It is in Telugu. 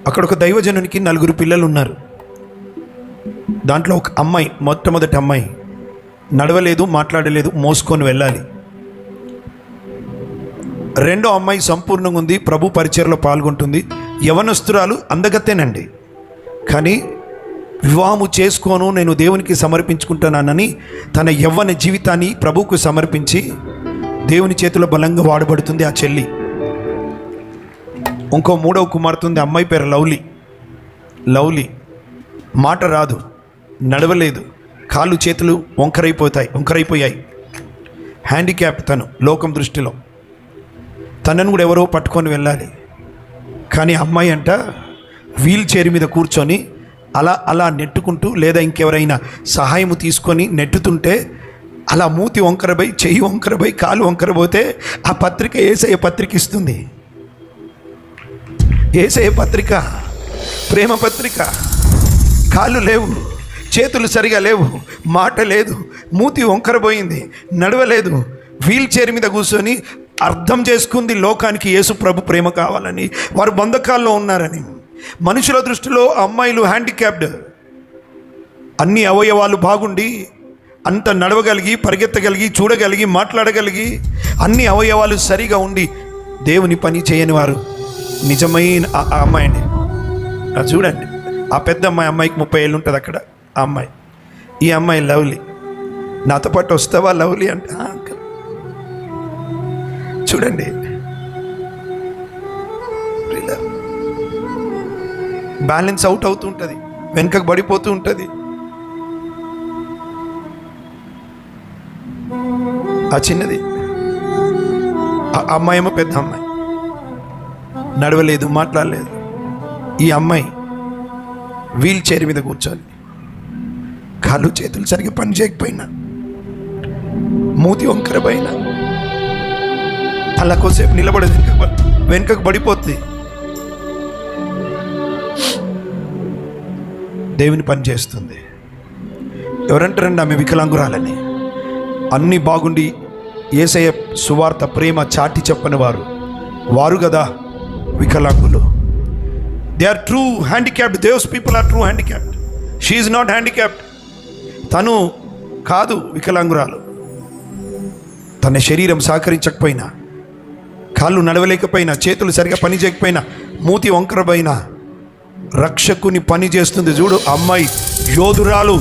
అక్కడ ఒక దైవజనునికి 4 పిల్లలు ఉన్నారు. దాంట్లో ఒక అమ్మాయి, మొట్టమొదటి అమ్మాయి నడవలేదు, మాట్లాడలేదు, మోసుకొని వెళ్ళాలి. రెండో అమ్మాయి సంపూర్ణంగా ఉంది, ప్రభు పరిచర్లో పాల్గొంటుంది, యవనస్తురాలు, అందగత్తేనండి. కానీ వివాహము చేసుకోను, నేను దేవునికి సమర్పించుకుంటున్నానని తన యవ్వన జీవితాన్ని ప్రభువుకు సమర్పించి దేవుని చేతిలో బలంగా వాడబడుతుంది ఆ చెల్లి. ఇంకో 3వ కుమార్తె ఉంది, అమ్మాయి పేరు లవ్లీ. మాట రాదు, నడవలేదు, కాళ్ళు చేతులు వంకరైపోయాయి. హ్యాండిక్యాప్ తను లోకం దృష్టిలో. తనను కూడా ఎవరో పట్టుకొని వెళ్ళాలి. కానీ అమ్మాయి అంట వీల్ చైర్ మీద కూర్చొని అలా నెట్టుకుంటూ, లేదా ఇంకెవరైనా సహాయము తీసుకొని నెట్టుతుంటే అలా మూతి వంకరపోయి, చెయ్యి వంకరపోయి, కాలు వంకరపోతే ఆ పత్రిక యేసయ్య పత్రిక ఇస్తుంది. యేసయ్య పత్రిక, ప్రేమ పత్రిక. కాళ్ళు లేవు, చేతులు సరిగా లేవు, మాట లేదు, మూతి వంకరపోయింది, నడవలేదు, వీల్ చైర్ మీద కూర్చొని అర్థం చేసుకుంది లోకానికి యేసు ప్రభు ప్రేమ కావాలని, వారు బంధకాల్లో ఉన్నారని. మనుషుల దృష్టిలో అమ్మాయిలు హ్యాండిక్యాప్డ్. అన్ని అవయవాలు బాగుండి, అంత నడవగలిగి, పరిగెత్తగలిగి, చూడగలిగి, మాట్లాడగలిగి, అన్ని అవయవాలు సరిగా ఉండి దేవుని పని చేయని వారు నిజమైన ఆ అమ్మాయి అండి. చూడండి, ఆ పెద్ద అమ్మాయికి 30 ఏళ్ళు ఉంటుంది అక్కడ ఆ అమ్మాయి. ఈ అమ్మాయి లవ్లీ. నాతో పాటు వస్తావా లవ్లీ అంటే చూడండి, బ్యాలెన్స్ అవుట్ అవుతూ ఉంటుంది, వెనుకకు పడిపోతూ ఉంటుంది. ఆ చిన్నది, ఆ అమ్మాయి ఏమో పెద్ద అమ్మాయి, నడవలేదు, మాట్లాడలేదు. ఈ అమ్మాయి వీల్ చైర్ మీద కూర్చోాలి, కాళ్ళు చేతులు సరిగ్గా పని చేయకపోయినా, మూతి వంకరపోయినా, అలా కొద్దిసేపు నిలబడదు, వెనుకకు పడిపోతుంది. దేవుని పని చేస్తుంది. ఎవరంటారండి ఆమె వికలాంగురాలని? అన్నీ బాగుండి యేసయ్య సువార్త ప్రేమ చాటి చెప్పని వారు కదా వికలాంగులు. They are true handicapped. Those people are true handicapped. She is not handicapped. తను కాదు వికలాంగురాలు. తన శరీరం సహకరించకపోయినా, కాళ్ళు నడవలేకపోయినా, చేతులు సరిగా పని చేయకపోయినా, మూతి వంకరపోయినా రక్షకుని పని చేస్తుంది. చూడు, అమ్మాయి యోధురాలు.